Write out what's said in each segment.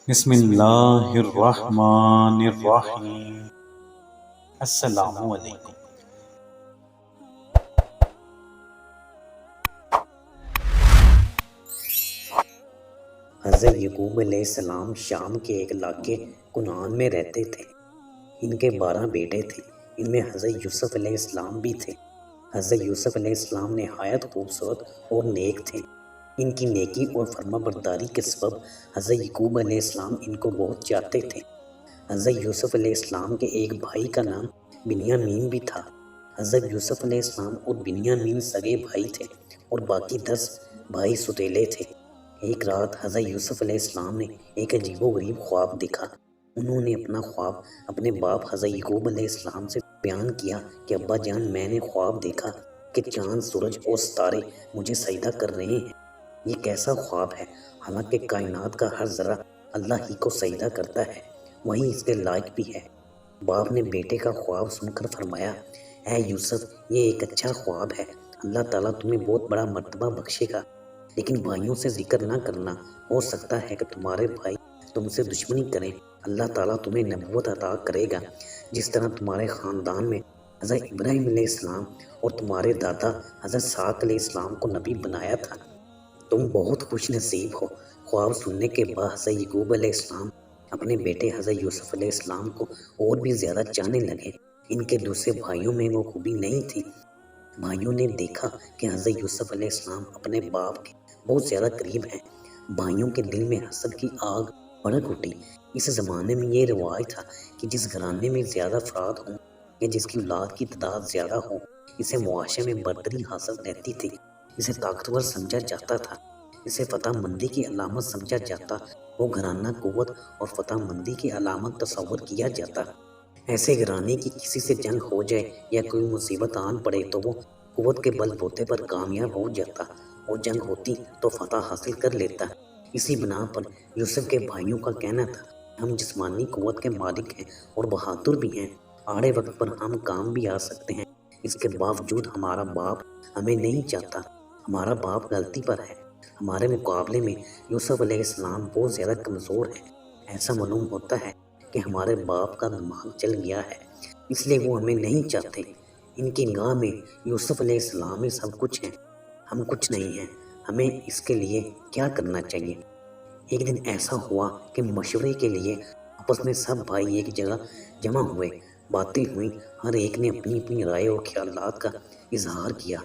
بسم اللہ الرحمن الرحیم۔ السلام علیکم۔ حضرت یعقوب علیہ السلام شام کے ایک علاقے کنعان میں رہتے تھے۔ ان کے 12 بیٹے تھے، ان میں حضرت یوسف علیہ السلام بھی تھے۔ حضرت یوسف علیہ السلام نہایت خوبصورت اور نیک تھے۔ ان کی نیکی اور فرما برداری کے سبب حضرت یعقوب علیہ السلام ان کو بہت چاہتے تھے۔ حضرت یوسف علیہ السلام کے ایک بھائی کا نام بنیامین بھی تھا۔ حضرت یوسف علیہ السلام اور بنیامین سگے بھائی تھے اور باقی 10 بھائی سوتیلے تھے۔ ایک رات حضرت یوسف علیہ السلام نے ایک عجیب و غریب خواب دیکھا۔ انہوں نے اپنا خواب اپنے باپ حضرت یعقوب علیہ السلام سے بیان کیا کہ ابا جان، میں نے خواب دیکھا کہ چاند، سورج اور ستارے مجھے سجدہ کر رہے ہیں۔ یہ کیسا خواب ہے؟ حالانکہ کائنات کا ہر ذرہ اللہ ہی کو سجدہ کرتا ہے، وہی اس کے لائق بھی ہے۔ باپ نے بیٹے کا خواب سن کر فرمایا، اے یوسف، یہ ایک اچھا خواب ہے، اللہ تعالیٰ تمہیں بہت بڑا مرتبہ بخشے گا، لیکن بھائیوں سے ذکر نہ کرنا، ہو سکتا ہے کہ تمہارے بھائی تم سے دشمنی کریں۔ اللہ تعالیٰ تمہیں نبوت عطا کرے گا، جس طرح تمہارے خاندان میں حضرت ابراہیم علیہ السلام اور تمہارے دادا حضرت اسحاق علیہ السلام کو نبی بنایا تھا۔ تم بہت خوش نصیب ہو۔ خواب سننے کے بعد حضرت یعقوب علیہ السلام اپنے بیٹے حضرت یوسف علیہ السلام کو اور بھی زیادہ چاہنے لگے۔ ان کے دوسرے بھائیوں میں وہ خوبی نہیں تھی۔ بھائیوں نے دیکھا کہ حضرت یوسف علیہ السلام اپنے باپ کے بہت زیادہ قریب ہیں۔ بھائیوں کے دل میں حسد کی آگ بھڑک اٹھی۔ اس زمانے میں یہ رواج تھا کہ جس گھرانے میں زیادہ افراد ہوں یا جس کی اولاد کی تعداد زیادہ ہو، اسے معاشرے میں برتری حاصل رہتی تھی، اسے طاقتور سمجھا جاتا تھا، اسے فتح مندی کی علامت سمجھا جاتا، وہ گھرانہ قوت اور فتح مندی کی علامت تصور کیا جاتا۔ ایسے گھرانے کی کسی سے جنگ ہو جائے یا کوئی مصیبت آن پڑے تو وہ قوت کے بل بوتے پر کامیاب ہو جاتا، اور جنگ ہوتی تو فتح حاصل کر لیتا۔ اسی بنا پر یوسف کے بھائیوں کا کہنا تھا، ہم جسمانی قوت کے مالک ہیں اور بہادر بھی ہیں، آڑے وقت پر ہم کام بھی آ سکتے ہیں، اس کے باوجود ہمارا باپ ہمیں نہیں چاہتا، ہمارا باپ غلطی پر ہے۔ ہمارے مقابلے میں یوسف علیہ السلام بہت زیادہ کمزور ہے۔ ایسا معلوم ہوتا ہے کہ ہمارے باپ کا دماغ چل گیا ہے، اس لیے وہ ہمیں نہیں چاہتے۔ ان کی نگاہ میں یوسف علیہ السلام ہی سب کچھ ہیں، ہم کچھ نہیں ہیں، ہمیں اس کے لیے کیا کرنا چاہیے؟ ایک دن ایسا ہوا کہ مشورے کے لیے آپس میں سب بھائی ایک جگہ جمع ہوئے۔ باتیں ہوئیں، ہر ایک نے اپنی اپنی رائے اور خیالات کا اظہار کیا۔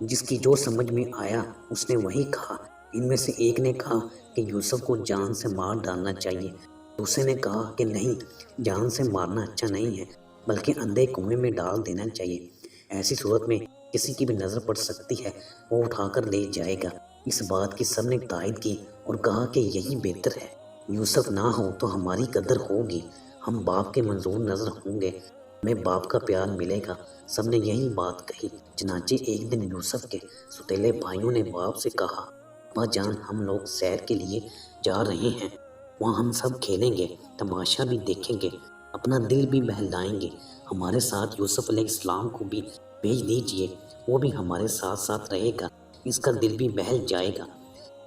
جس کی جو سمجھ میں آیا اس نے وہی کہا۔ ان میں سے ایک نے کہا کہ یوسف کو جان سے مار ڈالنا چاہیے، دوسرے نے کہا کہ نہیں، جان سے مارنا اچھا نہیں ہے، بلکہ اندھے کنویں میں ڈال دینا چاہیے، ایسی صورت میں کسی کی بھی نظر پڑ سکتی ہے، وہ اٹھا کر لے جائے گا۔ اس بات کی سب نے تائید کی اور کہا کہ یہی بہتر ہے، یوسف نہ ہو تو ہماری قدر ہوگی، ہم باپ کے منظور نظر ہوں گے، ہمیں باپ کا پیار ملے گا۔ سب نے یہی بات کہی۔ چنانچہ ایک دن یوسف کے سوتیلے بھائیوں نے باپ سے کہا، ابا جان، ہم لوگ سیر کے لیے جا رہے ہیں، وہاں ہم سب کھیلیں گے، تماشا بھی دیکھیں گے، اپنا دل بھی بہلائیں گے، ہمارے ساتھ یوسف علیہ السلام کو بھی بھیج دیجئے، وہ بھی ہمارے ساتھ ساتھ رہے گا، اس کا دل بھی بہل جائے گا۔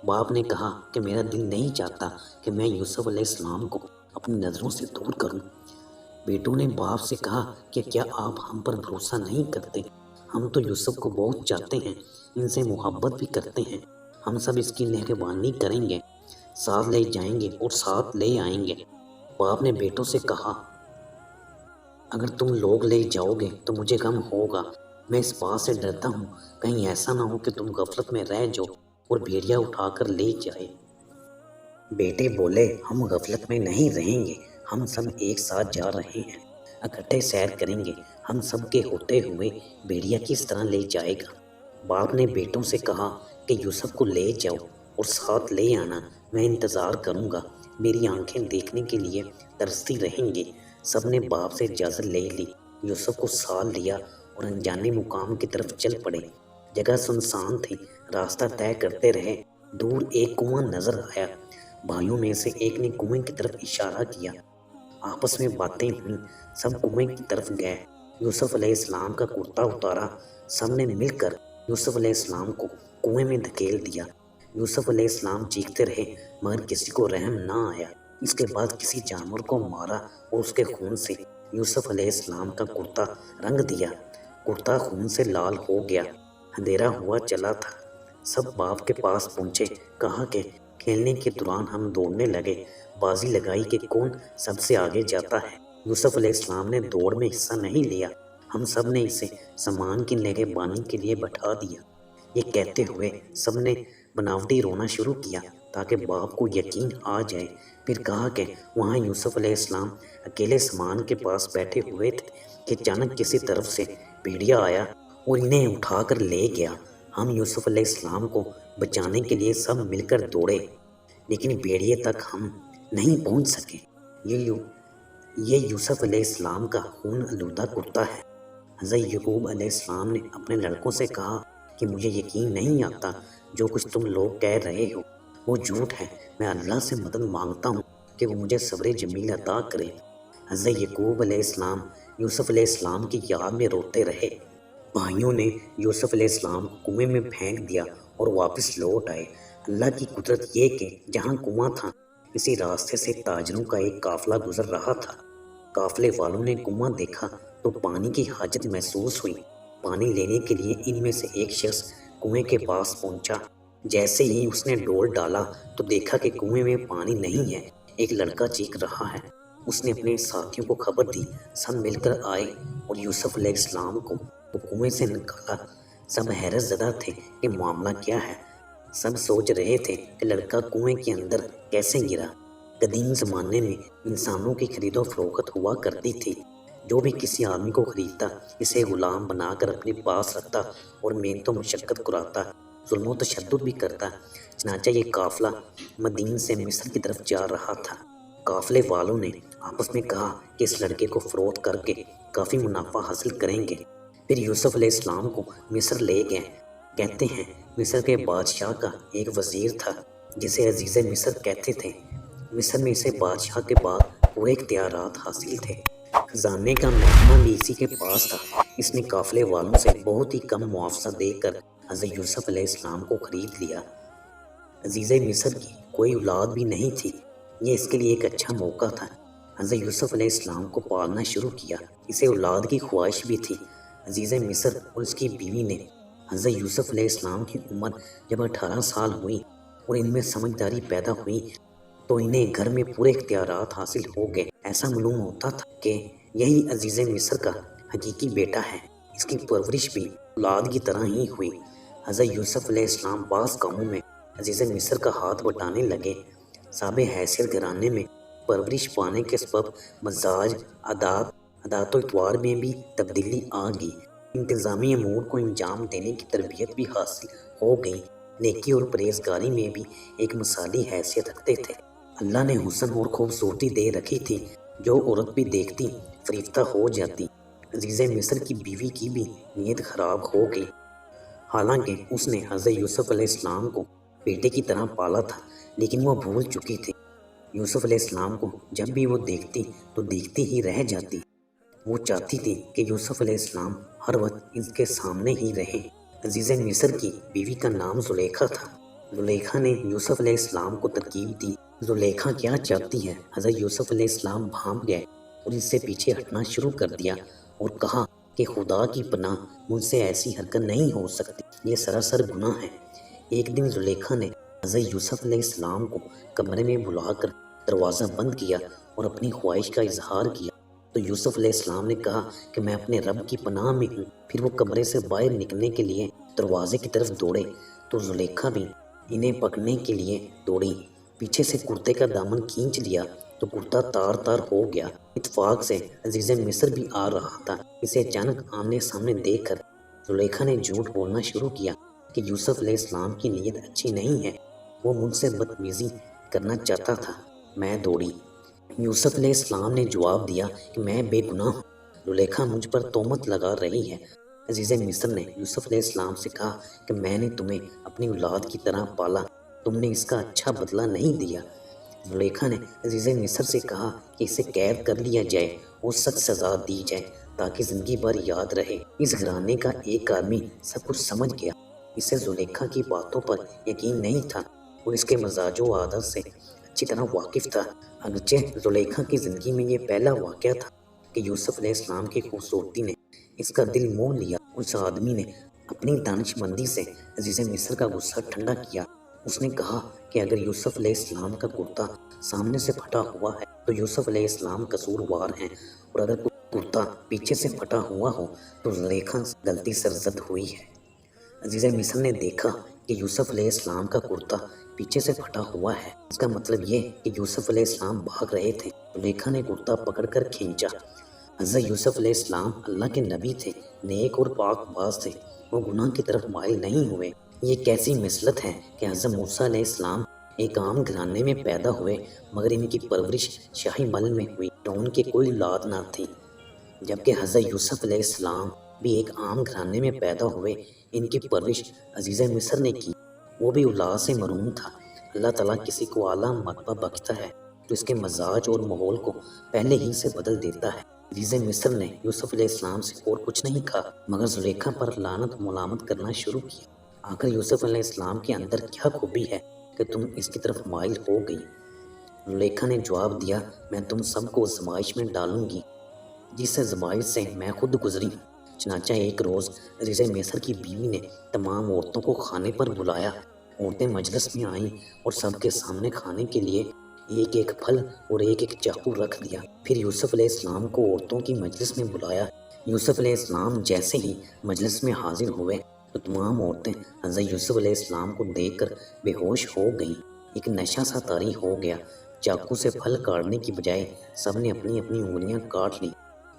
باپ نے کہا کہ میرا دل نہیں چاہتا کہ میں یوسف علیہ السلام کو اپنی نظروں سے دور کروں۔ بیٹوں نے باپ سے کہا کہ کیا آپ ہم پر بھروسہ نہیں کرتے؟ ہم تو یوسف کو بہت چاہتے ہیں، ان سے محبت بھی کرتے ہیں، ہم سب اس کی نگہبانی کریں گے، ساتھ لے جائیں گے اور ساتھ لے آئیں گے۔ باپ نے بیٹوں سے کہا، اگر تم لوگ لے جاؤ گے تو مجھے غم ہوگا، میں اس بات سے ڈرتا ہوں کہیں ایسا نہ ہو کہ تم غفلت میں رہ جاؤ اور بھیڑیا اٹھا کر لے جائے۔ بیٹے بولے، ہم غفلت میں نہیں رہیں گے، ہم سب ایک ساتھ جا رہے ہیں، اکٹھے سیر کریں گے، ہم سب کے ہوتے ہوئے بھیڑیا کس طرح لے جائے گا؟ باپ نے بیٹوں سے کہا کہ یوسف کو لے جاؤ اور ساتھ لے آنا، میں انتظار کروں گا، میری آنکھیں دیکھنے کے لیے ترستی رہیں گی۔ سب نے باپ سے اجازت لے لی، یوسف کو ساتھ لیا اور انجانے مقام کی طرف چل پڑے۔ جگہ سنسان تھی، راستہ طے کرتے رہے، دور ایک کنواں نظر آیا۔ بھائیوں میں سے ایک نے کنویں کی طرف اشارہ کیا، آپس میں باتیں ہوئیں، سب کنویں کی طرف گئے۔ یوسف علیہ السلام کا کرتا اتارا، سب نے مل کر یوسف علیہ السلام کو کنویں میں دھکیل دیا۔ یوسف علیہ السلام چیختے رہے مگر کسی کو رحم نہ آیا۔ اس کے بعد کسی جانور کو مارا اور اس کے خون سے یوسف علیہ السلام کا کرتا رنگ دیا۔ کرتا خون سے لال ہو گیا۔ اندھیرا ہوا چلا تھا۔ سب باپ کے پاس پہنچے، کہا کہ کھیلنے کے دوران ہم دوڑنے لگے، بازی لگائی کہ کون سب سے آگے جاتا ہے۔ یوسف علیہ السلام نے دوڑ میں حصہ نہیں لیا۔ ہم سب نے اسے سامان کی نگہبانی کے لیے بٹھا دیا۔ یہ کہتے ہوئے سب نے بناوٹی رونا شروع کیا تاکہ باپ کو یقین آ جائے۔ پھر کہا کہ وہاں یوسف علیہ السلام اکیلے سامان کے پاس بیٹھے ہوئے تھے کہ اچانک کسی طرف سے بھیڑیا آیا اور انہیں اٹھا کر لے گیا۔ ہم یوسف علیہ السلام کو بچانے کے لیے سب مل کر دوڑے، لیکن بھیڑیے تک ہم نہیں پہنچ سکے۔ یہ یوسف علیہ السلام کا خون آلودہ کرتا ہے۔ حضرت یعقوب علیہ السلام نے اپنے لڑکوں سے کہا کہ مجھے یقین نہیں آتا جو کچھ تم لوگ کہہ رہے ہو وہ جھوٹ ہے۔ میں اللہ سے مدد مانگتا ہوں کہ وہ مجھے صبر جمیل عطا کرے۔ حضرت یعقوب علیہ السلام یوسف علیہ السلام کی یاد میں روتے رہے۔ بھائیوں نے یوسف علیہ السلام کو کنویں میں پھینک دیا اور واپس لوٹ آئے۔ اللہ کی قدرت یہ کہ جہاں کنواں تھا اسی راستے سے تاجروں کا ایک قافلہ گزر رہا تھا۔ قافلے والوں نے کنواں دیکھا تو پانی کی حاجت محسوس ہوئی۔ پانی لینے کے لیے ان میں سے ایک شخص کنویں کے پاس پہنچا۔ جیسے ہی اس نے ڈول ڈالا تو دیکھا کہ کنویں میں پانی نہیں ہے، ایک لڑکا چیخ رہا ہے۔ اس نے اپنے ساتھیوں کو خبر دی، سب مل کر آئے اور یوسف علیہ السلام کو کنویں سے نکالا۔ سب حیرت زدہ تھے کہ معاملہ کیا ہے۔ سب سوچ رہے تھے کہ لڑکا کنویں کے اندر کیسے گرا۔ قدیم زمانے میں انسانوں کی خرید و فروخت ہوا کرتی تھی۔ جو بھی کسی آدمی کو خریدتا اسے غلام بنا کر اپنے پاس رکھتا اور محنت و مشقت کراتا، ظلم و تشدد بھی کرتا۔ چنانچہ یہ قافلہ مدین سے مصر کی طرف جا رہا تھا۔ قافلے والوں نے آپس میں کہا کہ اس لڑکے کو فروخت کر کے کافی منافع حاصل کریں گے۔ پھر یوسف علیہ السلام کو مصر لے گئے۔ کہتے ہیں مصر کے بادشاہ کا ایک وزیر تھا جسے عزیز مصر کہتے تھے۔ مصر میں اسے بادشاہ کے بعد پورے اختیارات حاصل تھے۔ خزانے کا محکمہ بھی اسی کے پاس تھا۔ اس نے قافلے والوں سے بہت ہی کم معاوضہ دے کر حضرت یوسف علیہ السلام کو خرید لیا۔ عزیز مصر کی کوئی اولاد بھی نہیں تھی۔ یہ اس کے لیے ایک اچھا موقع تھا۔ حضرت یوسف علیہ السلام کو پالنا شروع کیا۔ اسے اولاد کی خواہش بھی تھی۔ عزیز مصر اور اس کی بیوی نے حضرت یوسف علیہ السلام کی عمر جب 18 سال ہوئی اور ان میں سمجھداری پیدا ہوئی تو انہیں گھر میں پورے اختیارات حاصل ہو گئے۔ ایسا معلوم ہوتا تھا کہ یہی عزیز مصر کا حقیقی بیٹا ہے۔ اس کی پرورش بھی اولاد کی طرح ہی ہوئی۔ حضرت یوسف علیہ السلام بعض کاموں میں عزیز مصر کا ہاتھ بٹانے لگے۔ صاحب حیثیت گھرانے میں پرورش پانے کے سبب مزاج، عادات و اطوار میں بھی تبدیلی آ گئی۔ انتظامی امور کو انجام دینے کی تربیت بھی حاصل ہو گئی۔ نیکی اور پرہیزگاری میں بھی ایک مثالی حیثیت رکھتے تھے۔ اللہ نے حسن اور خوبصورتی دے رکھی تھی جو عورت بھی دیکھتی فریفتہ ہو جاتی۔ عزیز مصر کی بیوی کی بھی نیت خراب ہو گئی، حالانکہ اس نے حضرت یوسف علیہ السلام کو بیٹے کی طرح پالا تھا، لیکن وہ بھول چکی تھی۔ یوسف علیہ السلام کو جب بھی وہ دیکھتی تو دیکھتی ہی رہ جاتی۔ وہ چاہتی تھی کہ یوسف علیہ السلام ہر وقت اس کے سامنے ہی رہے۔ عزیز مصر کی بیوی کا نام زلیخا تھا۔ زلیخا نے یوسف علیہ السلام کو ترغیب دی۔ زلیخا کیا چاہتی ہے؟ حضرت یوسف علیہ السلام بھانپ گئے اور اس سے پیچھے ہٹنا شروع کر دیا اور کہا کہ خدا کی پناہ، مجھ سے ایسی حرکت نہیں ہو سکتی، یہ سراسر گناہ ہے۔ ایک دن زلیخا نے حضرت یوسف علیہ السلام کو کمرے میں بلا کر دروازہ بند کیا اور اپنی خواہش کا اظہار کیا تو یوسف علیہ السلام نے کہا کہ میں اپنے رب کی پناہ میں ہوں۔ پھر وہ کمرے سے باہر نکلنے کے لیے دروازے کی طرف دوڑے تو زلیخا بھی انہیں پکڑنے کے لیے دوڑی۔ پیچھے سے کرتے کا دامن کھینچ لیا تو کرتا تار تار ہو گیا۔ اتفاق سے عزیز مصر بھی آ رہا تھا۔ اسے اچانک آمنے سامنے دیکھ کر زلیخا نے جھوٹ بولنا شروع کیا کہ یوسف علیہ السلام کی نیت اچھی نہیں ہے، وہ مجھ سے بدتمیزی کرنا چاہتا تھا۔ میں دوڑی۔ یوسف علیہ السلام نے جواب دیا کہ میں بے گناہ ہوں، زلیخا مجھ پر تہمت لگا رہی ہے۔ عزیز مصر نے یوسف علیہ السلام سے کہا کہ میں نے تمہیں اپنی اولاد کی طرح پالا، تم نے اس کا اچھا بدلہ نہیں دیا۔ زلیخا نے عزیز مصر سے کہا کہ اسے قید کر لیا جائے اور سخت سزا دی جائے تاکہ زندگی بھر یاد رہے۔ اس گھرانے کا ایک آدمی سب کچھ سمجھ گیا۔ اسے زلیخا کی باتوں پر یقین نہیں تھا اور اس کے مزاج و عادت سے اچھی طرح واقف تھا۔ اگرچہ زلیخا کی زندگی میں یہ پہلا واقعہ تھا کہ یوسف علیہ السلام کی خوبصورتی نے اس کا دل موہ لیا۔ اس آدمی نے اپنی دانش مندی سے عزیز مصر کا غصہ ٹھنڈا کیا۔ اس نے کہا کہ اگر یوسف علیہ السلام کا کرتا سامنے سے پھٹا ہوا ہے تو یوسف علیہ السلام قصوروار ہیں، اور اگر کرتا پیچھے سے پھٹا ہوا ہو تو زلیخا غلطی سرزد ہوئی ہے۔ عزیز مصر نے دیکھا کہ یوسف علیہ السلام کا کرتا پیچھے سے پھٹا ہوا ہے، اس کا مطلب یہ کہ یوسف علیہ السلام بھاگ رہے تھے۔ زلیخا نے کرتا پکڑ کر کھینچا۔ حضرت یوسف علیہ السلام اللہ کے نبی تھے، نیک اور پاک باز تھے، وہ گناہ کی طرف مائل نہیں ہوئے۔ یہ کیسی مثلت ہے کہ حضرت موسیٰ علیہ السلام ایک عام گھرانے میں پیدا ہوئے، مگر ان کی پرورش شاہی محل میں ہوئی تو ان کی کوئی اولاد نہ تھی، جبکہ حضرت یوسف علیہ السلام بھی ایک عام گھرانے میں پیدا ہوئے، ان کی پرورش عزیز مصر نے کی، وہ بھی اولاد سے محروم تھا۔ اللہ تعالیٰ کسی کو اعلیٰ مرتبہ بخشتا ہے تو اس کے مزاج اور ماحول کو پہلے ہی سے بدل دیتا ہے۔ عزیز مصر نے یوسف علیہ السلام سے اور کچھ نہیں کہا مگر زلیخا پر لعنت و ملامت کرنا شروع کیا۔ آخر یوسف علیہ السلام کے اندر کیا خوبی ہے کہ تم اس کی طرف مائل ہو گئی؟ زلیخا نے جواب دیا، میں تم سب کو آزمائش میں ڈالوں گی جس آزمائش سے میں خود گزری ہوں۔ چنانچہ ایک روز عزیز مصر کی بیوی نے تمام عورتوں کو کھانے پر بلایا۔ عورتیں مجلس میں آئیں اور سب کے سامنے کھانے کے لیے ایک ایک پھل اور ایک ایک چاقو رکھ دیا۔ پھر یوسف علیہ السلام کو عورتوں کی مجلس میں بلایا۔ یوسف علیہ السلام جیسے ہی مجلس میں حاضر ہوئے تو تمام عورتیں حضرت یوسف علیہ السلام کو دیکھ کر بے ہوش ہو گئیں۔ ایک نشہ سا طاری ہو گیا۔ چاقو سے پھل کاٹنے کی بجائے سب نے اپنی اپنی انگلیاں کاٹ لیں،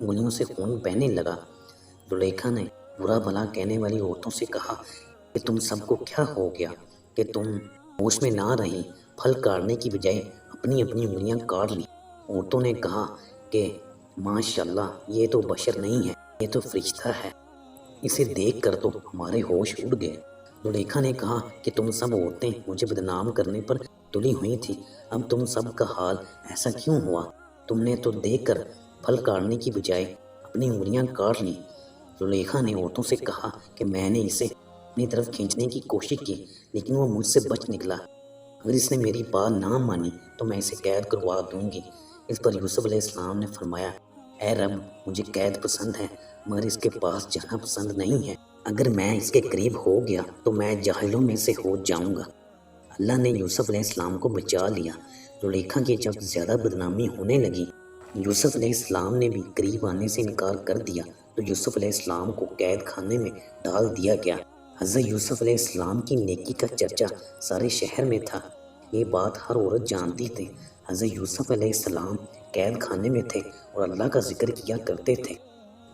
انگلیوں سے خون بہنے لگا۔ زلیخا نے برا بھلا کہنے والی عورتوں سے کہا کہ تم سب کو کیا ہو گیا کہ تم ہوش میں نہ رہیں، پھل کاٹنے کی بجائے اپنی اپنی انگلیاں کاٹ لیں۔ عورتوں نے کہا کہ ماشاءاللہ یہ تو بشر نہیں ہے، یہ تو فرشتہ ہے، اسے دیکھ کر تو ہمارے ہوش اڑ گئے۔ زلیخا نے کہا کہ تم سب عورتیں مجھے بدنام کرنے پر تلی ہوئی تھی، اب تم سب کا حال ایسا کیوں ہوا؟ تم نے تو دیکھ کر پھل کاٹنے کی بجائے اپنی انگلیاں کاٹ لیں۔ زلیخا نے عورتوں سے کہا کہ میں نے اسے اپنی طرف کھینچنے کی کوشش کی لیکن وہ مجھ سے بچ نکلا، اگر اس نے میری بات نہ مانی تو میں اسے قید کروا دوں گی۔ اس پر یوسف علیہ السلام نے فرمایا، اے رب، مجھے قید پسند ہے مگر اس کے پاس جانا پسند نہیں ہے، اگر میں اس کے قریب ہو گیا تو میں جاہلوں میں سے ہو جاؤں گا۔ اللہ نے یوسف علیہ السلام کو بچا لیا۔ زلیخا کی جب زیادہ بدنامی ہونے لگی، یوسف علیہ السلام نے بھی قریب آنے سے انکار کر دیا تو یوسف علیہ السلام کو قید خانے میں ڈال دیا گیا۔ حضرت یوسف علیہ السلام کی نیکی کا چرچا سارے شہر میں تھا، یہ بات ہر عورت جانتی تھی۔ حضرت یوسف علیہ السلام قید خانے میں تھے اور اللہ کا ذکر کیا کرتے تھے،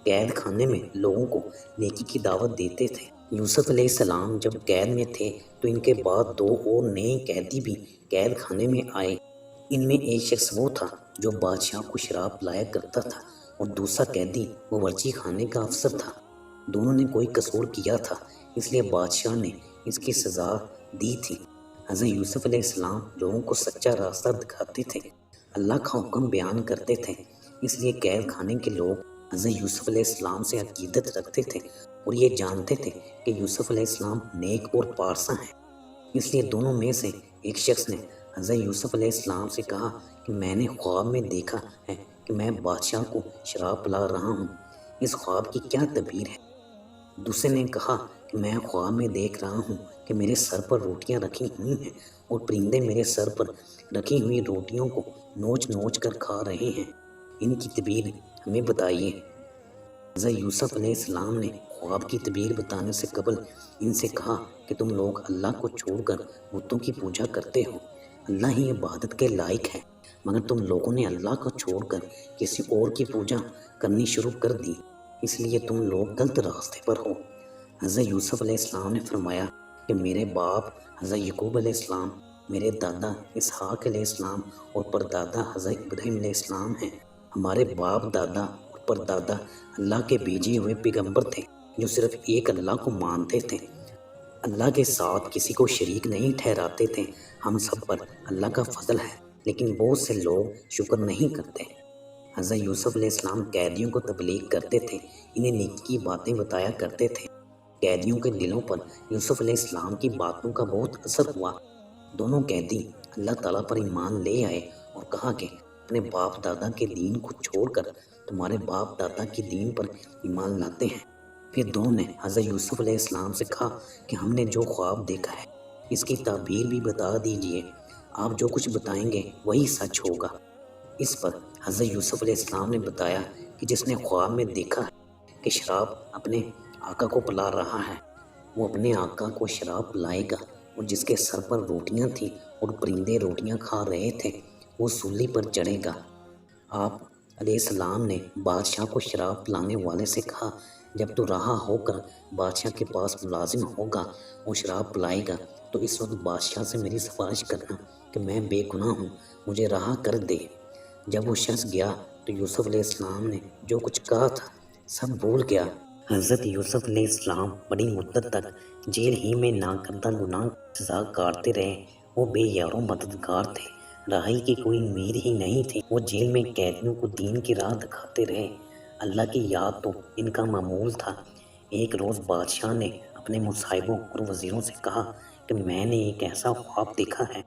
قید خانے میں لوگوں کو نیکی کی دعوت دیتے تھے۔ یوسف علیہ السلام جب قید میں تھے تو ان کے بعد دو اور نئے قیدی بھی قید خانے میں آئے۔ ان میں ایک شخص وہ تھا جو بادشاہ کو شراب پلایا کرتا تھا اور دوسرا قیدی باورچی خانے کا افسر تھا۔ دونوں نے کوئی قصور کیا تھا، اس لیے بادشاہ نے اس کی سزا دی تھی۔ حضرت یوسف علیہ السلام لوگوں کو سچا راستہ دکھاتے تھے، اللہ کا حکم بیان کرتے تھے، اس لیے قید خانے کے لوگ حضرت یوسف علیہ السلام سے عقیدت رکھتے تھے اور یہ جانتے تھے کہ یوسف علیہ السلام نیک اور پارسا ہیں۔ اس لیے دونوں میں سے ایک شخص نے حضرت یوسف علیہ السلام سے کہا کہ میں نے خواب میں دیکھا ہے کہ میں بادشاہ کو شراب پلا رہا ہوں، اس خواب کی کیا تعبیر ہے؟ دوسرے نے کہا کہ میں خواب میں دیکھ رہا ہوں کہ میرے سر پر روٹیاں رکھی ہوئی ہیں اور پرندے میرے سر پر رکھی ہوئی روٹیوں کو نوچ نوچ کر کھا رہے ہیں، ان کی تعبیر ہمیں بتائیے۔ حضرت یوسف علیہ السلام نے خواب کی تعبیر بتانے سے قبل ان سے کہا کہ تم لوگ اللہ کو چھوڑ کر بتوں کی پوجا کرتے ہو، اللہ ہی عبادت کے لائق ہے، مگر تم لوگوں نے اللہ کو چھوڑ کر کسی اور کی پوجا کرنی شروع کر دی، اس لیے تم لوگ غلط راستے پر ہو۔ حضرت یوسف علیہ السلام نے فرمایا کہ میرے باپ حضرت یعقوب علیہ السلام، میرے دادا اسحاق علیہ السلام اور پردادا حضرت ابراہیم علیہ السلام ہیں۔ ہمارے باپ دادا اور پردادا اللہ کے بھیجے ہوئے پیغمبر تھے جو صرف ایک اللہ کو مانتے تھے، اللہ کے ساتھ کسی کو شریک نہیں ٹھہراتے تھے۔ ہم سب پر اللہ کا فضل ہے لیکن بہت سے لوگ شکر نہیں کرتے۔ حضرت یوسف علیہ السلام قیدیوں کو تبلیغ کرتے تھے، انہیں نیکی کی باتیں بتایا کرتے تھے۔ قیدیوں کے دلوں پر یوسف علیہ السلام کی باتوں کا بہت اثر ہوا، دونوں قیدی اللہ تعالیٰ پر ایمان لے آئے اور کہا کہ اپنے باپ دادا کے دین کو چھوڑ کر تمہارے باپ دادا کے دین پر ایمان لاتے ہیں۔ پھر دونوں نے حضرت یوسف علیہ السلام سے کہا کہ ہم نے جو خواب دیکھا ہے اس کی تعبیر بھی بتا دیجئے، آپ جو کچھ بتائیں گے وہی سچ ہوگا۔ اس پر حضرت یوسف علیہ السلام نے بتایا کہ جس نے خواب میں دیکھا ہے کہ شراب اپنے آقا کو پلا رہا ہے وہ اپنے آقا کو شراب پلائے گا، اور جس کے سر پر روٹیاں تھیں اور پرندے روٹیاں کھا رہے تھے وہ سولی پر چڑھے گا۔ آپ علیہ السلام نے بادشاہ کو شراب پلانے والے سے کہا جب تو رہا ہو کر بادشاہ کے پاس ملازم ہوگا اور شراب پلائے گا تو اس وقت بادشاہ سے میری سفارش کرنا کہ میں بے گناہ ہوں، مجھے رہا کر دے۔ جب وہ شخص گیا تو یوسف علیہ السلام نے جو کچھ کہا تھا سب بھول گیا۔ حضرت یوسف علیہ السلام بڑی مدت تک جیل ہی میں ناکردہ گناہ سزا کاٹتے رہے۔ وہ بے یار و مددگار تھے، رہائی کی کوئی امید ہی نہیں تھی۔ وہ جیل میں قیدیوں کو دین کی راہ دکھاتے رہے۔ اللہ کی یاد تو ان کا معمول تھا۔ ایک روز بادشاہ نے اپنے مصاحبوں اور وزیروں سے کہا کہ میں نے ایک ایسا خواب دیکھا ہے،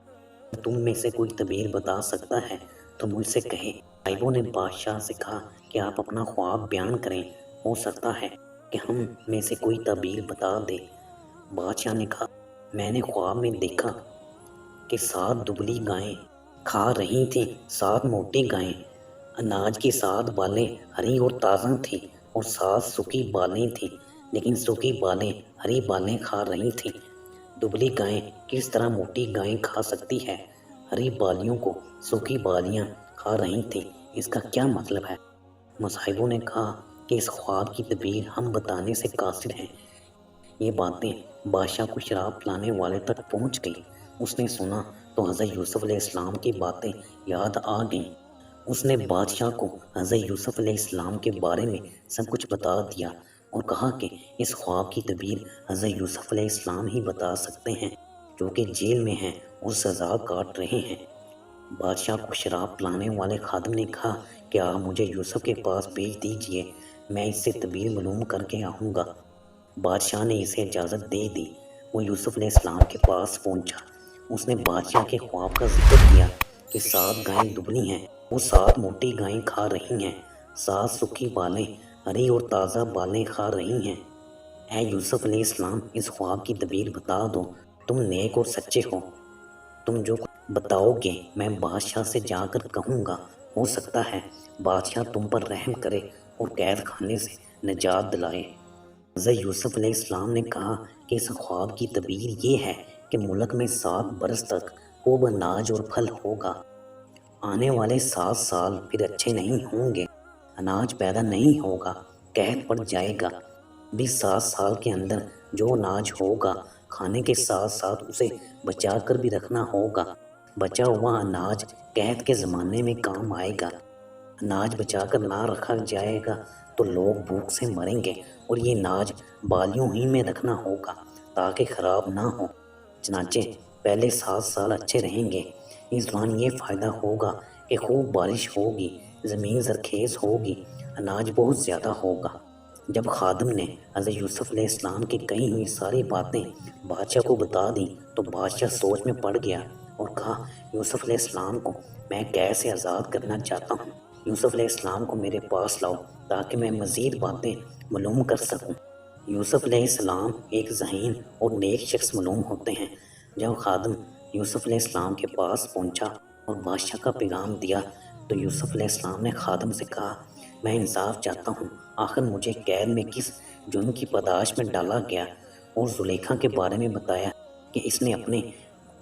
تم میں سے کوئی تعبیر بتا سکتا ہے تو مجھ سے کہے۔ مصاحبوں نے بادشاہ سے کہا کہ آپ اپنا خواب بیان کریں، ہو سکتا ہے کہ ہم میں سے کوئی تعبیر بتا دے۔ بادشاہ نے کہا میں نے خواب میں دیکھا کہ 7 دبلی گائیں کھا رہی تھیں، 7 موٹی گائیں۔ اناج کی 7 بالیں ہری اور تازہ تھیں اور 7 سوکھی بالیں تھیں، لیکن سوکھی بالیں ہری بالیں کھا رہی تھیں۔ دبلی گائیں کس طرح موٹی گائیں کھا سکتی ہے؟ ہری بالیوں کو سوکھی بالیاں کھا رہی تھیں، اس کا کیا مطلب ہے؟ مصاحبوں نے کہا کہ اس خواب کی تعبیر ہم بتانے سے قاصر ہیں۔ یہ باتیں بادشاہ کو شراب پلانے والے تک پہنچ گئی۔ اس نے سنا تو حضرت یوسف علیہ السلام کی باتیں یاد آ گئیں۔ اس نے بادشاہ کو حضرت یوسف علیہ السلام کے بارے میں سب کچھ بتا دیا اور کہا کہ اس خواب کی تعبیر حضرت یوسف علیہ السلام ہی بتا سکتے ہیں جو کہ جیل میں ہیں اور سزا کاٹ رہے ہیں۔ بادشاہ کو شراب پلانے والے خادم نے کہا کہ آپ مجھے یوسف کے پاس بھیج دیجئے، میں اس سے تعبیر معلوم کر کے آؤں گا۔ بادشاہ نے اسے اجازت دے دی۔ وہ یوسف علیہ السلام کے پاس پہنچا۔ اس نے بادشاہ کے خواب کا ذکر کیا کہ 7 گائیں دبلی ہیں، وہ 7 موٹی گائیں کھا رہی ہیں، 7 سوکھی بالیں ہری اور تازہ بالیں کھا رہی ہیں۔ اے یوسف علیہ السلام، اس خواب کی تعبیر بتا دو، تم نیک اور سچے ہو، تم جو بتاؤ گے میں بادشاہ سے جا کر کہوں گا، ہو سکتا ہے بادشاہ تم پر رحم کرے اور قید خانے سے نجات دلائے۔ حضرت یوسف علیہ السلام نے کہا کہ اس خواب کی تعبیر یہ ہے کہ ملک میں 7 برس تک خوب اناج اور پھل ہوگا۔ آنے والے 7 سال پھر اچھے نہیں ہوں گے، اناج پیدا نہیں ہوگا، قحط پڑ جائے گا۔ بھی 7 سال کے اندر جو اناج ہوگا کھانے کے ساتھ ساتھ اسے بچا کر بھی رکھنا ہوگا۔ بچا ہوا اناج قحط کے زمانے میں کام آئے گا۔ اناج بچا کر نہ رکھا جائے گا تو لوگ بھوک سے مریں گے، اور یہ اناج بالیوں ہی میں رکھنا ہوگا تاکہ خراب نہ ہو۔ چنانچہ پہلے 7 سال اچھے رہیں گے۔ اس دوران یہ فائدہ ہوگا کہ خوب بارش ہوگی، زمین زرخیز ہوگی، اناج بہت زیادہ ہوگا۔ جب خادم نے حضرت یوسف علیہ السلام کی کہی ہوئی ساری باتیں بادشاہ کو بتا دیں تو بادشاہ سوچ میں پڑ گیا اور کہا یوسف علیہ السلام کو میں قید سے آزاد کرنا چاہتا ہوں۔ یوسف علیہ السلام کو میرے پاس لاؤ تاکہ میں مزید باتیں معلوم کر سکوں۔ یوسف علیہ السلام ایک ذہین اور نیک شخص معلوم ہوتے ہیں۔ جب خادم یوسف علیہ السلام کے پاس پہنچا اور بادشاہ کا پیغام دیا تو یوسف علیہ السلام نے خادم سے کہا میں انصاف چاہتا ہوں، آخر مجھے قید میں کس جرم کی پاداش میں ڈالا گیا؟ اور زلیخا کے بارے میں بتایا کہ اس نے اپنے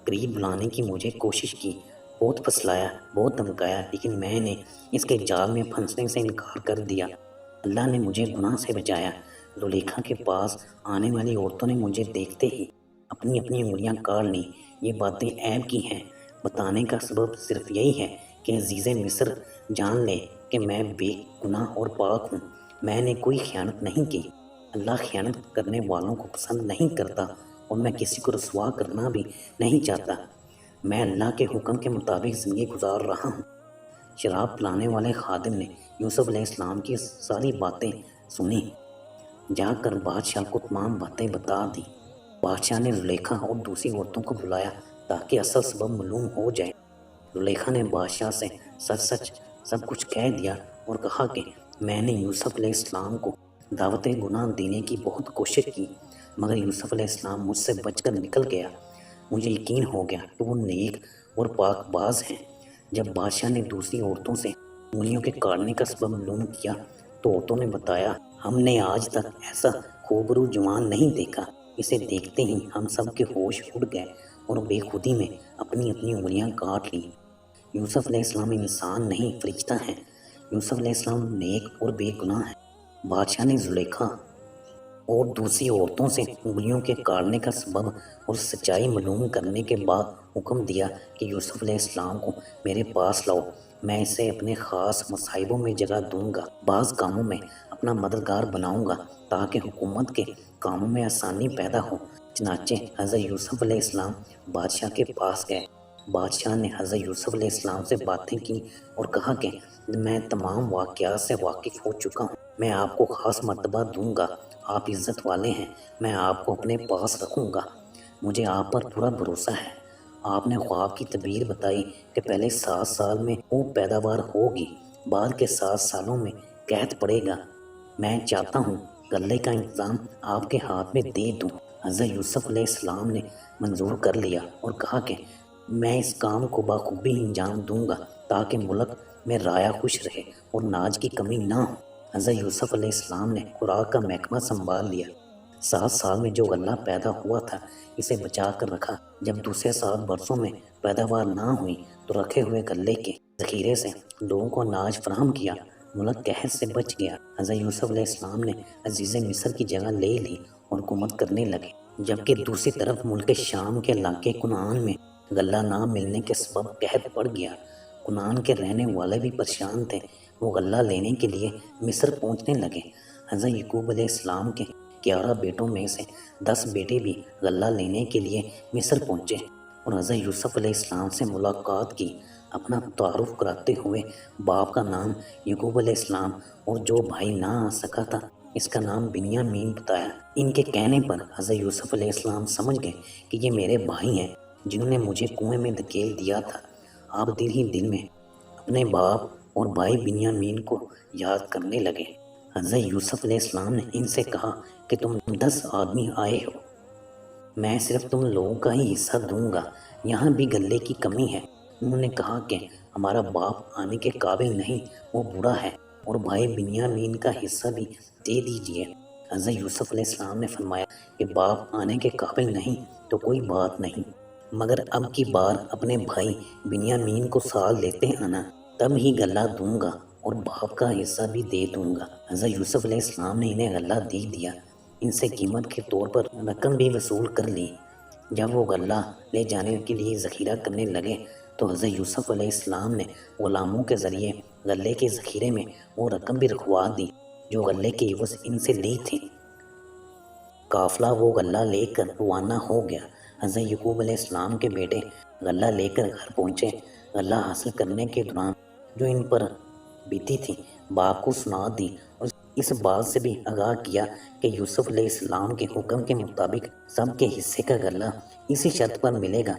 قریب بلانے کی مجھے کوشش کی، بہت پھسلایا، بہت دھمکایا، لیکن میں نے اس کے جال میں پھنسنے سے انکار کر دیا۔ اللہ نے مجھے گناہ سے بچایا۔ زلیخا کے پاس آنے والی عورتوں نے مجھے دیکھتے ہی اپنی اپنی انگلیاں کاٹ لیں۔ یہ باتیں عیب کی ہیں۔ بتانے کا سبب صرف یہی ہے کہ عزیز مصر جان لے کہ میں بے گناہ اور پاک ہوں، میں نے کوئی خیانت نہیں کی۔ اللہ خیانت کرنے والوں کو پسند نہیں کرتا اور میں کسی کو رسوا کرنا بھی نہیں چاہتا۔ میں اللہ کے حکم کے مطابق زندگی گزار رہا ہوں۔ شراب پلانے والے خادم نے یوسف علیہ السلام کی ساری باتیں سنی، جا کر بادشاہ کو تمام باتیں بتا دی۔ بادشاہ نے زلیخا اور دوسری عورتوں کو بلایا تاکہ اصل سبب معلوم ہو جائے۔ زلیخا نے بادشاہ سے سچ سچ سب کچھ کہہ دیا اور کہا کہ میں نے یوسف علیہ السلام کو دعوت گناہ دینے کی بہت کوشش کی، مگر یوسف علیہ السلام مجھ سے بچ کر نکل گیا۔ مجھے یقین ہو گیا کہ وہ نیک اور پاک باز ہیں۔ جب بادشاہ نے دوسری عورتوں سے انگلیوں کے کاٹنے کا سبب معلوم کیا تو عورتوں نے بتایا، ہم نے آج تک ایسا خوبرو جوان نہیں دیکھا۔ اسے دیکھتے ہی ہم سب کے ہوش اڑ گئے اور بے خودی میں اپنی اپنی انگلیاں کاٹ لیں۔ یوسف علیہ السلام انسان نہیں، فرشتہ ہیں۔ یوسف علیہ السلام نیک اور بے گناہ ہیں۔ بادشاہ نے زلیخا اور دوسری عورتوں سے انگلیوں کے کاٹنے کا سبب اور سچائی معلوم کرنے کے بعد حکم دیا کہ یوسف علیہ السلام کو میرے پاس لاؤ، میں اسے اپنے خاص مصائبوں میں جگہ دوں گا، بعض کاموں میں اپنا مددگار بناؤں گا تاکہ حکومت کے کاموں میں آسانی پیدا ہو۔ چنانچہ حضرت یوسف علیہ السلام بادشاہ کے پاس گئے۔ بادشاہ نے حضرت یوسف علیہ السلام سے باتیں کی اور کہا کہ میں تمام واقعات سے واقف ہو چکا ہوں، میں آپ کو خاص مرتبہ دوں گا، آپ عزت والے ہیں، میں آپ کو اپنے پاس رکھوں گا، مجھے آپ پر پورا بھروسہ ہے۔ آپ نے خواب کی تعبیر بتائی کہ پہلے 7 سال میں خوب پیداوار ہوگی، بعد کے 7 سالوں میں قحط پڑے گا، میں چاہتا ہوں غلے کا انتظام آپ کے ہاتھ میں دے دوں۔ حضرت یوسف علیہ السلام نے منظور کر لیا اور کہا کہ میں اس کام کو بخوبی انجام دوں گا تاکہ ملک میں رایا خوش رہے اور ناج کی کمی نہ ہو۔ حضرت یوسف علیہ السلام نے خوراک کا محکمہ سنبھال لیا۔ 7 سال میں جو غلہ پیدا ہوا تھا اسے بچا کر رکھا۔ جب دوسرے 7 برسوں میں پیداوار نہ ہوئی تو رکھے ہوئے غلے کے ذخیرے سے لوگوں کو اناج فراہم کیا، ملک قحط سے بچ گیا۔ حضرت یوسف علیہ السلام نے عزیز مصر کی جگہ لے لی اور حکومت کرنے لگے، جبکہ دوسری طرف ملک شام کے علاقے کنعان میں غلہ نہ ملنے کے سبب قحط پڑ گیا۔ کنعان کے رہنے والے بھی پریشان تھے، وہ غلہ لینے کے لیے مصر پہنچنے لگے۔ حضرت یعقوب علیہ السلام کے 11 بیٹوں میں سے 10 بیٹے بھی غلہ لینے کے لیے مصر پہنچے اور حضرت یوسف علیہ السلام سے ملاقات کی۔ اپنا تعارف کراتے ہوئے باپ کا نام یعقوب علیہ السلام اور جو بھائی نہ آ سکا تھا اس کا نام بنیامین بتایا۔ ان کے کہنے پر حضرت یوسف علیہ السلام سمجھ گئے کہ یہ میرے بھائی ہیں جنہوں نے مجھے کنویں میں دھکیل دیا تھا۔ آپ دل ہی دل میں اپنے باپ اور بھائی بنیامین کو یاد کرنے لگے۔ حضرت یوسف علیہ السلام نے ان سے کہا کہ تم 10 آدمی آئے ہو، میں صرف تم لوگوں کا ہی حصہ دوں گا، یہاں بھی غلے کی کمی ہے۔ انہوں نے کہا کہ ہمارا باپ آنے کے قابل نہیں، وہ بوڑھا ہے، اور بھائی بنیامین کا حصہ بھی دے دیجیے۔ حضرت یوسف علیہ السلام نے فرمایا کہ باپ آنے کے قابل نہیں تو کوئی بات نہیں، مگر اب کی بار اپنے بھائی بنیامین کو سال لیتے آنا، تب ہی غلہ دوں گا اور باپ کا حصہ بھی دے دوں گا۔ حضرت یوسف علیہ السلام نے انہیں غلہ دے دیا، ان سے قیمت کے طور پر رقم بھی وصول کر لی۔ جب وہ غلہ لے جانے کے لیے ذخیرہ کرنے لگے تو حضرت یوسف علیہ السلام نے غلاموں کے ذریعے غلے کے ذخیرے میں وہ رقم بھی رکھوا دی جو غلے کے عوض ان سے لی تھی۔ قافلہ وہ غلہ لے کر روانہ ہو گیا۔ حضرت یعقوب علیہ السلام کے بیٹے غلہ لے کر گھر پہنچے۔ غلہ حاصل کرنے کے دوران جو ان پر بیتی تھی باپ کو سنا دی اور اس بات سے بھی آگاہ کیا کہ یوسف علیہ السلام کے حکم کے مطابق سب کے حصے کا غلہ اسی شرط پر ملے گا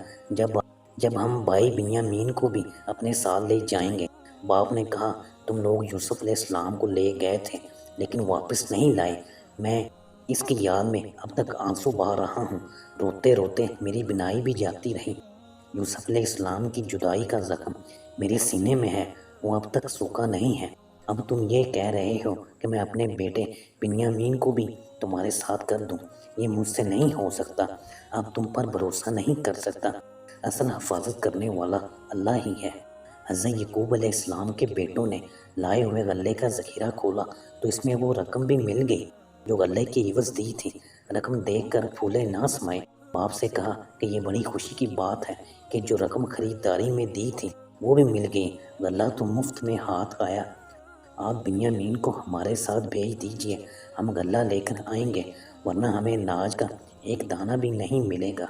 جب ہم بھائی بنیامین کو بھی اپنے ساتھ لے جائیں گے۔ باپ نے کہا، تم لوگ یوسف علیہ السلام کو لے گئے تھے لیکن واپس نہیں لائے، میں اس کی یاد میں اب تک آنسو بہا رہا ہوں، روتے روتے میری بینائی بھی جاتی رہی۔ یوسف علیہ السلام کی جدائی کا زخم میرے سینے میں ہے، وہ اب تک سوکھا نہیں ہے۔ اب تم یہ کہہ رہے ہو کہ میں اپنے بیٹے بنیامین کو بھی تمہارے ساتھ کر دوں، یہ مجھ سے نہیں ہو سکتا، اب تم پر بھروسہ نہیں کر سکتا، اصل حفاظت کرنے والا اللہ ہی ہے۔ حضرت یعقوب علیہ السلام کے بیٹوں نے لائے ہوئے غلے کا ذخیرہ کھولا تو اس میں وہ رقم بھی مل گئی جو غلے کی عوض دی تھی۔ رقم دیکھ کر پھولے نہ سمائے۔ باپ سے کہا کہ یہ بڑی خوشی کی بات ہے کہ جو رقم خریداری میں دی تھی وہ بھی مل گئی، غلہ تو مفت میں ہاتھ آیا۔ آپ بنیامین کو ہمارے ساتھ بھیج دیجیے، ہم غلہ لے کر آئیں گے، ورنہ ہمیں ناج کا ایک دانہ بھی نہیں ملے گا۔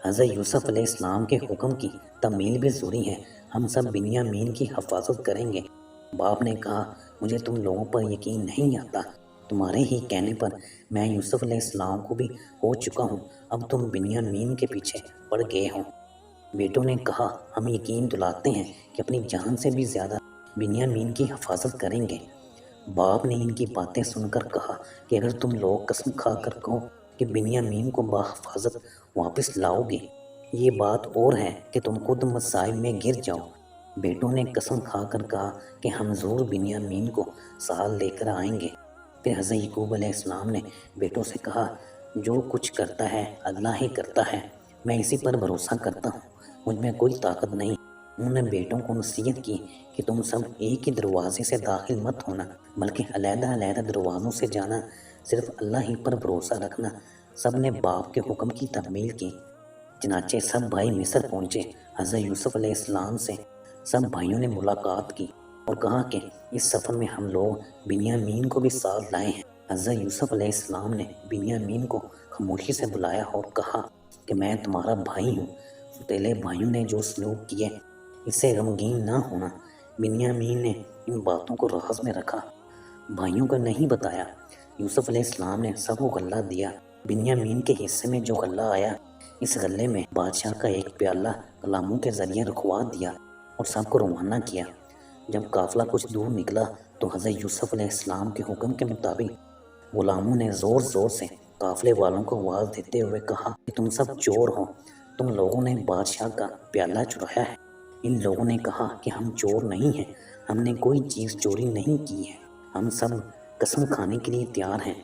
حضرت یوسف علیہ السلام کے حکم کی تعمیل بھی ضروری ہے، ہم سب بنیامین کی حفاظت کریں گے۔ باپ نے کہا، مجھے تم لوگوں پر یقین نہیں آتا، تمہارے ہی کہنے پر میں یوسف علیہ السلام کو بھی ہو چکا ہوں، اب تم بنیامین کے پیچھے پڑ گئے ہو۔ بیٹوں نے کہا ہم یقین دلاتے ہیں کہ اپنی جان سے بھی زیادہ بنیامین کی حفاظت کریں گے۔ باپ نے ان کی باتیں سن کر کہا کہ اگر تم لوگ قسم کھا کر کہو کہ بنیامین کو بحفاظت واپس لاؤ گے، یہ بات اور ہے کہ تم خود مصائب میں گر جاؤ۔ بیٹوں نے قسم کھا کر کہا کہ ہم ضرور بنیامین کو ساتھ لے کر آئیں گے۔ پھر حضرت یعقوب علیہ السلام نے بیٹوں سے کہا جو کچھ کرتا ہے اللہ ہی کرتا ہے، میں اسی پر بھروسہ کرتا ہوں، مجھ میں کوئی طاقت نہیں۔ انہوں نے بیٹوں کو نصیحت کی کہ تم سب ایک ہی دروازے سے داخل مت ہونا بلکہ علیحدہ علیحدہ دروازوں سے جانا، صرف اللہ ہی پر بھروسہ رکھنا۔ سب نے باپ کے حکم کی تکمیل کی۔ چنانچہ سب بھائی مصر پہنچے۔ حضرت یوسف علیہ السلام سے سب بھائیوں نے ملاقات کی اور کہا کہ اس سفر میں ہم لوگ بنیامین کو بھی ساتھ لائے ہیں۔ حضرت یوسف علیہ السلام نے بنیامین کو خاموشی سے بلایا اور کہا کہ میں تمہارا بھائی ہوں۔ فتیلے بھائیوں نے جو سلوک کیے اس سے غمگین نہ ہونا۔ بنیامین نے ان باتوں کو راز میں رکھا، بھائیوں کو نہیں بتایا۔ یوسف علیہ السلام نے سب کو غلہ دیا۔ بنیامین کے حصے میں جو غلہ آیا، اس غلے میں بادشاہ کا ایک پیالہ غلاموں کے ذریعے رکھوا دیا اور سب کو روانہ کیا۔ جب قافلہ کچھ دور نکلا تو حضرت یوسف علیہ السلام کے حکم کے مطابق غلاموں نے زور زور سے قافلے والوں کو آواز دیتے ہوئے کہا کہ تم سب چور ہو، تم لوگوں نے بادشاہ کا پیالہ چرایا ہے۔ ان لوگوں نے کہا کہ ہم چور نہیں ہیں، ہم نے کوئی چیز چوری نہیں کی ہے، ہم سب قسم کھانے کے لیے تیار ہیں۔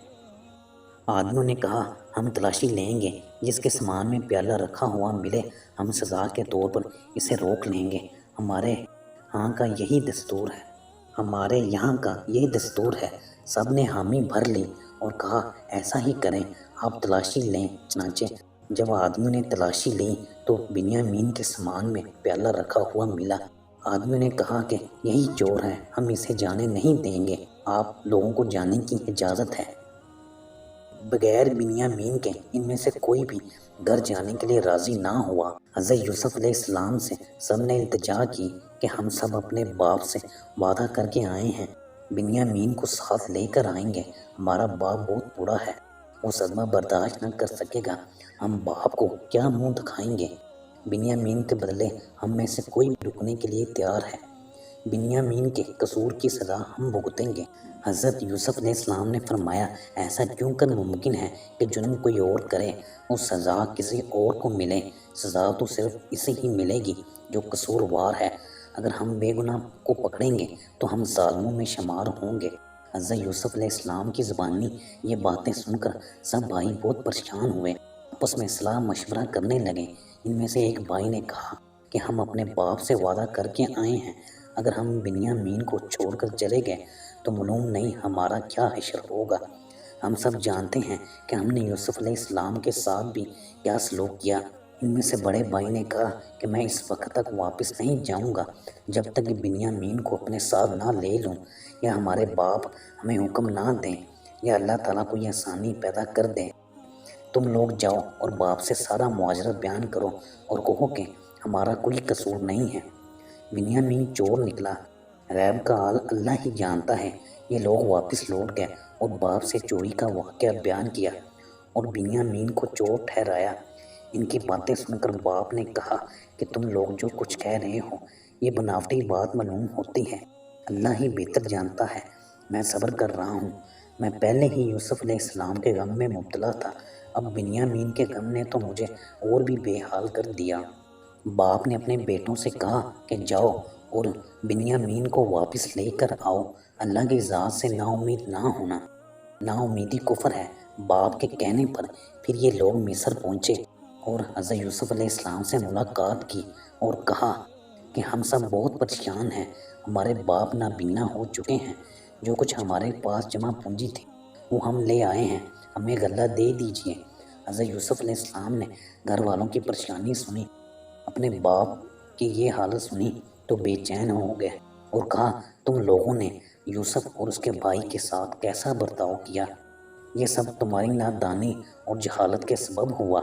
آدمیوں نے کہا ہم تلاشی لیں گے، جس کے سامان میں پیالہ رکھا ہوا ملے ہم سزا کے طور پر اسے روک لیں گے۔ ہمارے یہاں کا یہ دستور ہے۔ سب نے حامی بھر لی اور کہا ایسا ہی کریں، آپ تلاشی لیں۔ چنانچہ جب آدمیوں نے تلاشی لی تو بنیامین کے سامان میں پیالہ رکھا ہوا ملا۔ آدمیوں نے کہا کہ یہی چور ہے، ہم اسے جانے نہیں دیں گے، آپ لوگوں کو جانے کی اجازت ہے۔ بغیر بنیامین کے ان میں سے کوئی بھی گھر جانے کے لیے راضی نہ ہوا۔ حضرت یوسف علیہ السلام سے سب نے التجا کی کہ ہم سب اپنے باپ سے وعدہ کر کے آئے ہیں، بنیامین کو ساتھ لے کر آئیں گے۔ ہمارا باپ بہت بوڑھا ہے، وہ صدمہ برداشت نہ کر سکے گا، ہم باپ کو کیا منہ دکھائیں گے؟ بنیامین کے بدلے ہم میں سے کوئی بھی رکنے کے لیے تیار ہے، بنیامین کے قصور کی سزا ہم بھگتیں گے۔ حضرت یوسف علیہ السلام نے فرمایا ایسا کیوں کر ممکن ہے کہ جرم کوئی اور کرے اور سزا کسی اور کو ملے؟ سزا تو صرف اسے ہی ملے گی جو قصوروار ہے۔ اگر ہم بے گناہ کو پکڑیں گے تو ہم ظالموں میں شمار ہوں گے۔ حضرت یوسف علیہ السلام کی زبانی یہ باتیں سن کر سب بھائی بہت پریشان ہوئے، آپس میں صلاح مشورہ کرنے لگے۔ ان میں سے ایک بھائی نے کہا کہ ہم اپنے باپ سے وعدہ کر کے آئے ہیں، اگر ہم بنیامین کو چھوڑ کر چلے گئے تو معلوم نہیں ہمارا کیا حشر ہوگا۔ ہم سب جانتے ہیں کہ ہم نے یوسف علیہ السلام کے ساتھ بھی کیا سلوک کیا۔ ان میں سے بڑے بھائی نے کہا کہ میں اس وقت تک واپس نہیں جاؤں گا جب تک کہ بنیامین کو اپنے ساتھ نہ لے لوں، یا ہمارے باپ ہمیں حکم نہ دیں، یا اللہ تعالیٰ کوئی آسانی پیدا کر دیں۔ تم لوگ جاؤ اور باپ سے سارا ماجرا بیان کرو اور کہو کہ ہمارا کوئی قصور نہیں ہے، بنیامین چور نکلا، غیب کا حال اللہ ہی جانتا ہے۔ یہ لوگ واپس لوٹ گئے اور باپ سے چوری کا واقعہ بیان کیا اور بنیامین کو چور ٹھہرایا۔ ان کی باتیں سن کر باپ نے کہا کہ تم لوگ جو کچھ کہہ رہے ہو یہ بناوٹی بات معلوم ہوتی ہے، اللہ ہی بہتر جانتا ہے، میں صبر کر رہا ہوں۔ میں پہلے ہی یوسف علیہ السلام کے غم میں مبتلا تھا، اب بنیامین کے غم نے تو مجھے اور بھی بے حال کر دیا۔ باپ نے اپنے بیٹوں سے کہا کہ جاؤ اور بنیامین کو واپس لے کر آؤ، اللہ کی ذات سے نا امید نہ ہونا، نا امیدی کفر ہے۔ باپ کے کہنے پر پھر یہ لوگ مصر پہنچے اور حضرت یوسف علیہ السلام سے ملاقات کی اور کہا کہ ہم سب بہت پریشان ہیں، ہمارے باپ نابینا ہو چکے ہیں، جو کچھ ہمارے پاس جمع پونجی تھی وہ ہم لے آئے ہیں، ہمیں غلہ دے دیجیے۔ حضرت یوسف علیہ السلام نے گھر والوں کی پریشانی سنی، اپنے باپ کی یہ حالت سنی تو بے چین ہو گئے اور کہا تم لوگوں نے یوسف اور اس کے بھائی کے ساتھ کیسا برتاؤ کیا؟ یہ سب تمہاری نادانی اور جہالت کے سبب ہوا۔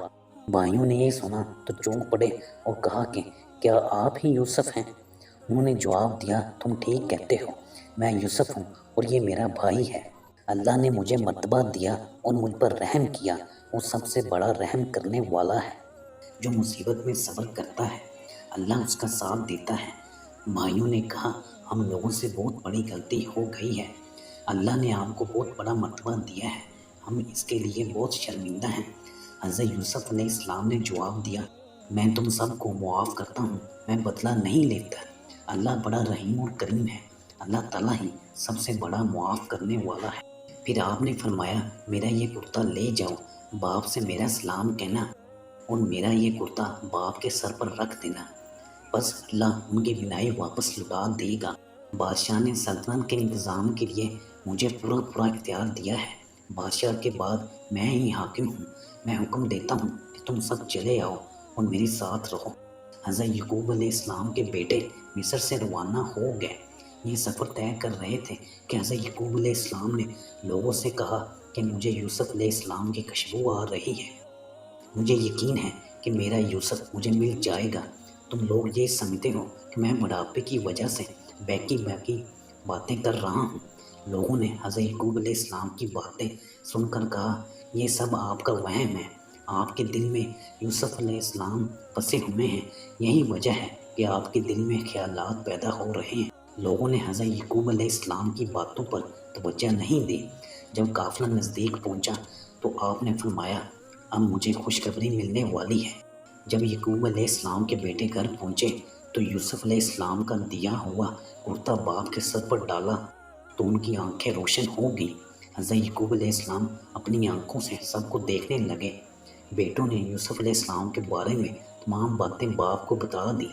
بھائیوں نے یہ سنا تو چونک پڑے اور کہا کہ کیا آپ ہی یوسف ہیں؟ انہوں نے جواب دیا تم ٹھیک کہتے ہو، میں یوسف ہوں اور یہ میرا بھائی ہے۔ اللہ نے مجھے مرتبہ دیا اور مجھ پر رحم کیا، وہ سب سے بڑا رحم کرنے والا ہے۔ جو مصیبت میں صبر کرتا ہے اللہ اس کا ساتھ دیتا ہے۔ بھائیوں نے کہا ہم لوگوں سے بہت بڑی غلطی ہو گئی ہے، اللہ نے آپ کو بہت بڑا مرتبہ دیا ہے، ہم اس کے لیے بہت شرمندہ ہیں۔ حضرت یوسف علیہ السلام نے جواب دیا میں تم سب کو معاف کرتا ہوں، میں بدلہ نہیں لیتا، اللہ بڑا رحیم اور کریم ہے، اللہ تعالیٰ ہی سب سے بڑا معاف کرنے والا ہے۔ پھر آپ نے فرمایا میرا یہ کرتا لے جاؤ، باپ سے میرا سلام کہنا اور میرا یہ کرتا باپ کے سر پر رکھ دینا، بس اللہ ان کی بینائی واپس لوٹا دے گا۔ بادشاہ نے سلطنت کے انتظام کے لیے مجھے پورا اختیار دیا ہے، بادشاہ کے بعد میں ہی حاکم ہوں، میں حکم دیتا ہوں کہ تم سب چلے آؤ اور میرے ساتھ رہو۔ حضرت یعقوب علیہ السلام کے بیٹے مصر سے روانہ ہو گئے۔ یہ سفر طے کر رہے تھے کہ حضرت یعقوب علیہ السلام نے لوگوں سے کہا کہ مجھے یوسف علیہ السلام کی خوشبو آ رہی ہے، مجھے یقین ہے کہ میرا یوسف مجھے مل جائے گا۔ تم لوگ یہ سمجھتے ہو کہ میں بڑھاپے کی وجہ سے بیکی باتیں کر رہا ہوں۔ لوگوں نے حضرت یعقوب علیہ السلام کی باتیں سن کر کہا یہ سب آپ کا وہم ہے، آپ کے دل میں یوسف علیہ السلام پسے ہوئے ہیں، یہی وجہ ہے کہ آپ کے دل میں خیالات پیدا ہو رہے ہیں۔ لوگوں نے حضرت یعقوب علیہ السلام کی باتوں پر توجہ نہیں دی۔ جب قافلہ نزدیک پہنچا تو آپ نے فرمایا اب مجھے خوشخبری ملنے والی ہے۔ جب یعقوب علیہ السلام کے بیٹے گھر پہنچے تو یوسف علیہ السلام کا دیا ہوا کرتا باپ کے سر پر ڈالا تو ان کی آنکھیں روشن ہو گئی۔ حضرت یعقوب علیہ السلام اپنی آنکھوں سے سب کو دیکھنے لگے۔ بیٹوں نے یوسف علیہ السلام کے بارے میں تمام باتیں باپ کو بتا دی۔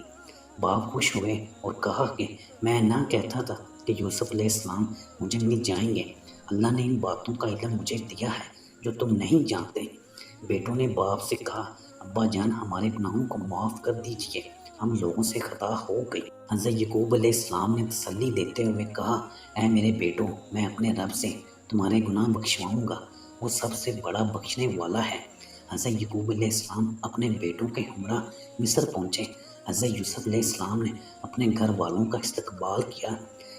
باپ خوش ہوئے اور کہا کہ میں نہ کہتا تھا کہ یوسف علیہ السلام مجھے مل جائیں گے، اللہ نے ان باتوں کا علم مجھے دیا ہے جو تم نہیں جانتے۔ بیٹوں نے باپ سے کہا ابا جان ہمارے گناہوں کو معاف کر دیجئے، ہم لوگوں سے خطا ہو گئی۔ حضرت یعقوب علیہ السلام نے تسلی دیتے ہوئے کہا اے میرے بیٹوں میں اپنے رب سے تمہارے گناہ بخشواؤں گا، وہ سب سے بڑا بخشنے والا ہے۔ حضرت یعقوب علیہ السلام اپنے بیٹوں کے ہمراہ مصر پہنچے۔ حضرت یوسف علیہ السلام نے اپنے گھر والوں کا استقبال کیا،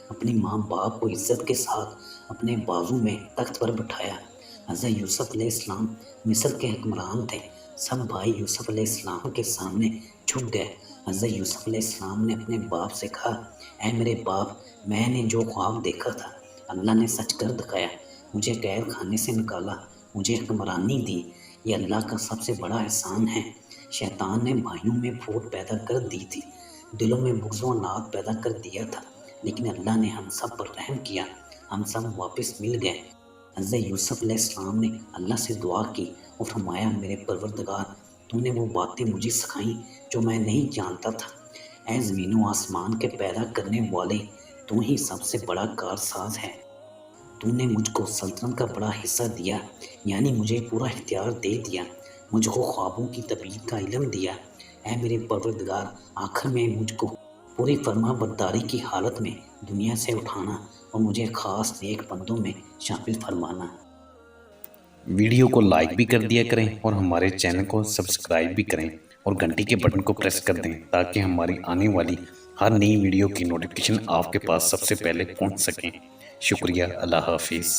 اپنی ماں باپ کو عزت کے ساتھ اپنے بازو میں تخت پر بٹھایا۔ حضرت یوسف علیہ السلام مصر کے حکمران تھے، سب بھائی یوسف علیہ السلام کے سامنے جھک گئے۔ حضرت یوسف علیہ السلام نے اپنے باپ سے کہا اے میرے باپ میں نے جو خواب دیکھا تھا اللہ نے سچ کر دکھایا، مجھے قید خانے سے نکالا، مجھے حکمرانی دی، یہ اللہ کا سب سے بڑا احسان ہے۔ شیطان نے بھائیوں میں پھوٹ پیدا کر دی تھی، دلوں میں بغض و عناد پیدا کر دیا تھا، لیکن اللہ نے ہم سب پر رحم کیا، ہم سب واپس مل گئے۔ حضرت یوسف علیہ السلام نے اللہ سے دعا کی اور فرمایا میرے پروردگار تو نے وہ باتیں مجھے سکھائیں جو میں نہیں جانتا تھا، اے زمین و آسمان کے پیدا کرنے والے تو ہی سب سے بڑا کارساز ہے۔ تو نے مجھ کو سلطنت کا بڑا حصہ دیا، یعنی مجھے پورا اختیار دے دیا، مجھ کو خوابوں کی تعبیر کا علم دیا۔ اے میرے پروردگار آخر میں مجھ کو پوری فرما برداری کی حالت میں دنیا سے اٹھانا اور مجھے خاص نیک بندوں میں شامل فرمانا۔ ویڈیو کو لائک بھی کر دیا کریں اور ہمارے چینل کو سبسکرائب بھی کریں اور گھنٹی کے بٹن کو پریس کر دیں تاکہ ہماری آنے والی ہر نئی ویڈیو کی نوٹیفیکیشن آپ کے پاس سب سے پہلے پہنچ سکیں۔ شکریہ، اللہ حافظ۔